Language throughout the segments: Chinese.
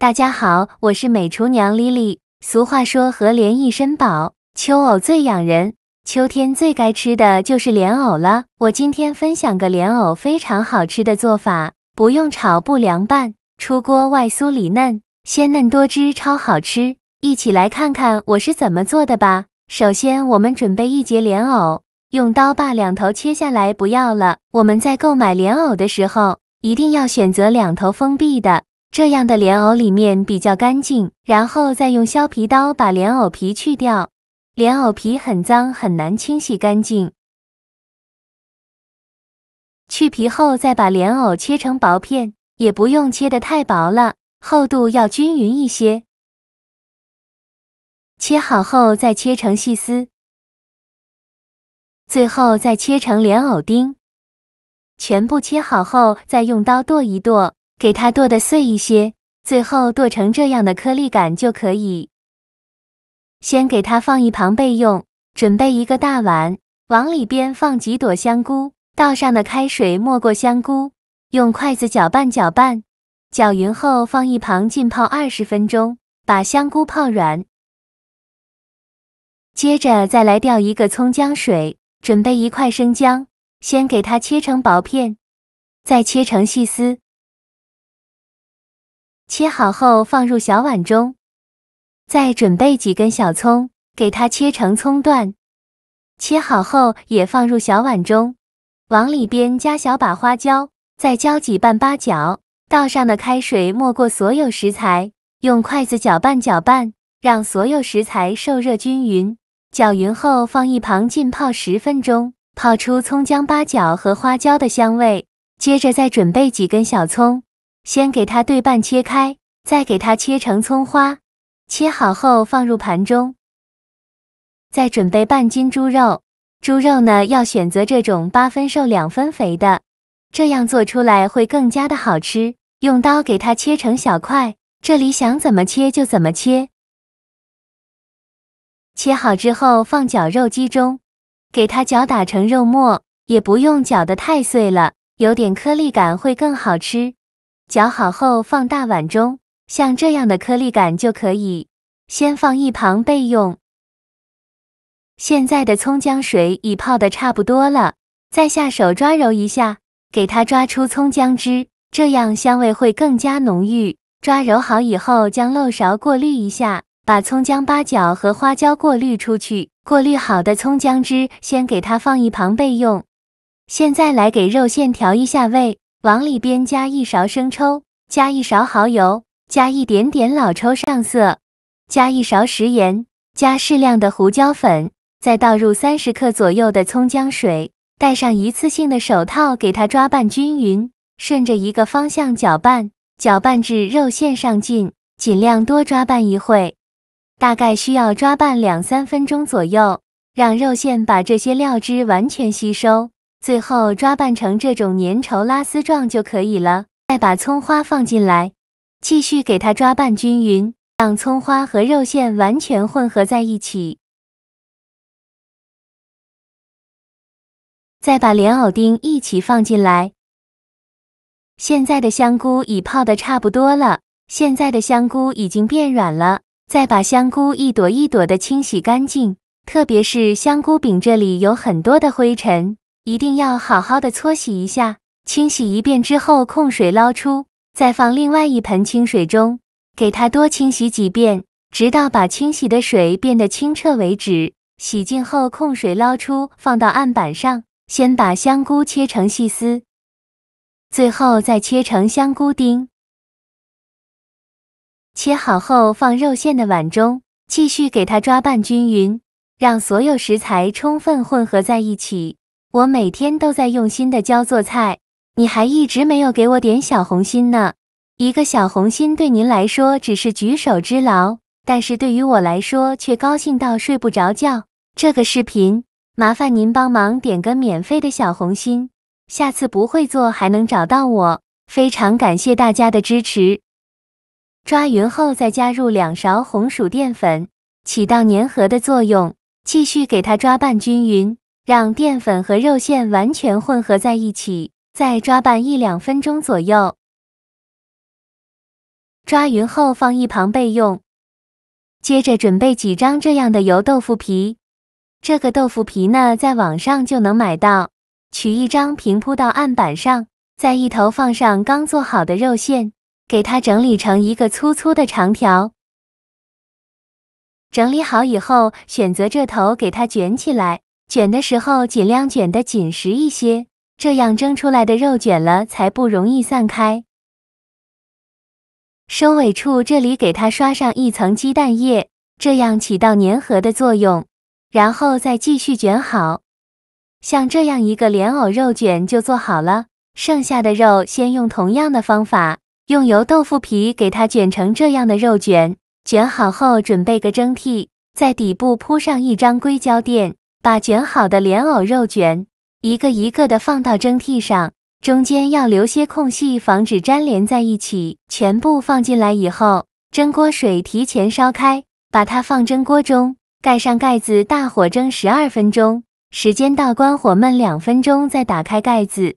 大家好，我是美厨娘丽丽。俗话说荷莲一身宝，秋藕最养人。秋天最该吃的就是莲藕了。我今天分享个莲藕非常好吃的做法，不用炒不凉拌，出锅外酥里嫩，鲜嫩多汁，超好吃。一起来看看我是怎么做的吧。首先我们准备一节莲藕，用刀把两头切下来不要了。我们在购买莲藕的时候，一定要选择两头封闭的。这样的莲藕里面比较干净，然后再用削皮刀把莲藕皮去掉。莲藕皮很脏，很难清洗干净。去皮后再把莲藕切成薄片，也不用切得太薄了，厚度要均匀一些。切好后再切成细丝，最后再切成莲藕丁。全部切好后再用刀剁一剁，给它剁得碎一些，最后剁成这样的颗粒感就可以。先给它放一旁备用，准备一个大碗，往里边放几朵香菇，倒上的开水没过香菇，用筷子搅拌搅拌，搅匀后放一旁浸泡20分钟，把香菇泡软。接着再来调一个葱姜水，准备一块生姜，先给它切成薄片，再切成细丝。切好后放入小碗中，再准备几根小葱，给它切成葱段。切好后也放入小碗中，往里边加小把花椒，再浇几瓣八角，倒上的开水没过所有食材，用筷子搅拌搅拌，让所有食材受热均匀。搅匀后放一旁浸泡10分钟，泡出葱姜八角和花椒的香味。接着再准备几根小葱，先给它对半切开，再给它切成葱花。切好后放入盘中。再准备半斤猪肉，猪肉呢要选择这种8分瘦2分肥的，这样做出来会更加的好吃。用刀给它切成小块，这里想怎么切就怎么切。切好之后放绞肉机中，给它搅打成肉末，也不用搅得太碎了，有点颗粒感会更好吃。搅好后放大碗中，像这样的颗粒感就可以，先放一旁备用。现在的葱姜水已泡得差不多了，再下手抓揉一下，给它抓出葱姜汁，这样香味会更加浓郁。抓揉好以后，将漏勺过滤一下，把葱姜八角和花椒过滤出去。过滤好的葱姜汁先给它放一旁备用。现在来给肉馅调一下味，往里边加1勺生抽，加1勺蚝油，加一点点老抽上色，加1勺食盐，加适量的胡椒粉，再倒入30克左右的葱姜水，戴上一次性的手套给它抓拌均匀，顺着一个方向搅拌，搅拌至肉馅上劲，尽量多抓拌一会，大概需要抓拌2-3分钟左右，让肉馅把这些料汁完全吸收，最后抓拌成这种粘稠拉丝状就可以了。再把葱花放进来，继续给它抓拌均匀，让葱花和肉馅完全混合在一起。再把莲藕丁一起放进来。现在的香菇已泡得差不多了，现在的香菇已经变软了，再把香菇一朵一朵的清洗干净，特别是香菇柄这里有很多的灰尘，一定要好好的搓洗一下。清洗一遍之后控水捞出，再放另外一盆清水中，给它多清洗几遍，直到把清洗的水变得清澈为止。洗净后控水捞出，放到案板上，先把香菇切成细丝，最后再切成香菇丁。切好后放肉馅的碗中，继续给它抓拌均匀，让所有食材充分混合在一起。我每天都在用心的教做菜，你还一直没有给我点小红心呢。一个小红心对您来说只是举手之劳，但是对于我来说却高兴到睡不着觉。这个视频麻烦您帮忙点个免费的小红心，下次不会做还能找到我，非常感谢大家的支持。抓匀后再加入2勺红薯淀粉，起到粘合的作用，继续给它抓拌均匀，让淀粉和肉馅完全混合在一起，再抓拌1-2分钟左右。抓匀后放一旁备用。接着准备几张这样的油豆腐皮，这个豆腐皮呢，在网上就能买到。取一张平铺到案板上，在一头放上刚做好的肉馅，给它整理成一个粗粗的长条。整理好以后，选择这头给它卷起来，卷的时候尽量卷得紧实一些，这样蒸出来的肉卷了才不容易散开。收尾处这里给它刷上一层鸡蛋液，这样起到粘合的作用，然后再继续卷好。像这样一个莲藕肉卷就做好了，剩下的肉先用同样的方法，用油豆腐皮给它卷成这样的肉卷。卷好后准备个蒸屉，在底部铺上一张硅胶垫，把卷好的莲藕肉卷一个一个的放到蒸屉上，中间要留些空隙，防止粘连在一起。全部放进来以后，蒸锅水提前烧开，把它放蒸锅中，盖上盖子，大火蒸12分钟，时间到关火焖2分钟，再打开盖子。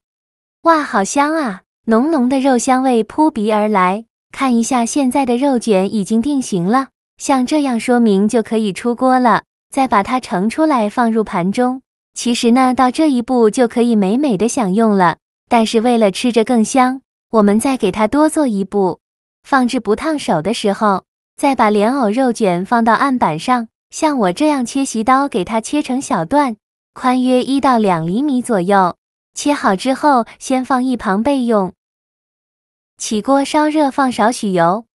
哇，好香啊！浓浓的肉香味扑鼻而来。看一下现在的肉卷已经定型了，像这样说明就可以出锅了。再把它盛出来放入盘中。其实呢，到这一步就可以美美的享用了。但是为了吃着更香，我们再给它多做一步，放置不烫手的时候，再把莲藕肉卷放到案板上，像我这样切细刀给它切成小段，宽约1到2厘米左右。切好之后，先放一旁备用。起锅烧热，放少许油，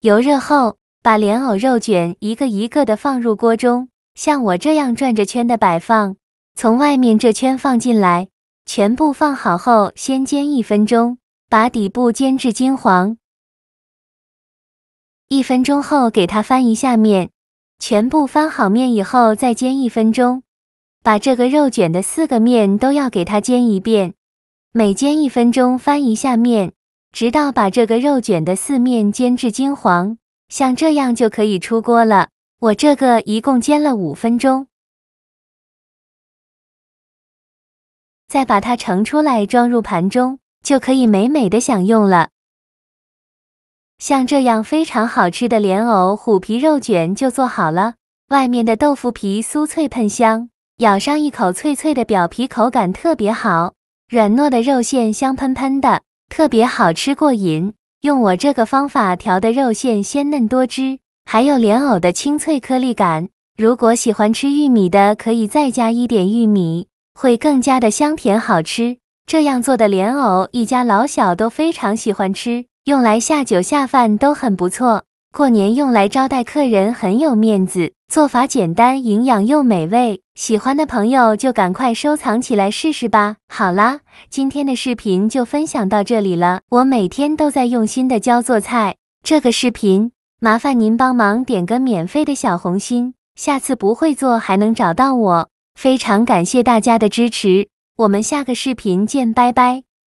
油热后，把莲藕肉卷一个一个的放入锅中，像我这样转着圈的摆放，从外面这圈放进来，全部放好后，先煎1分钟，把底部煎至金黄。1分钟后给它翻一下面，全部翻好面以后再煎1分钟，把这个肉卷的4个面都要给它煎一遍，每煎1分钟翻一下面。直到把这个肉卷的4面煎至金黄，像这样就可以出锅了。我这个一共煎了5分钟。再把它盛出来装入盘中，就可以美美的享用了。像这样非常好吃的莲藕虎皮肉卷就做好了，外面的豆腐皮酥脆喷香，咬上一口脆脆的表皮口感特别好，软糯的肉馅香喷喷的。特别好吃过瘾，用我这个方法调的肉馅鲜嫩多汁，还有莲藕的清脆颗粒感。如果喜欢吃玉米的，可以再加一点玉米，会更加的香甜好吃。这样做的莲藕，一家老小都非常喜欢吃，用来下酒下饭都很不错。过年用来招待客人很有面子，做法简单，营养又美味。喜欢的朋友就赶快收藏起来试试吧。好啦，今天的视频就分享到这里了。我每天都在用心的教做菜，这个视频麻烦您帮忙点个免费的小红心，下次不会做还能找到我。非常感谢大家的支持，我们下个视频见，拜拜。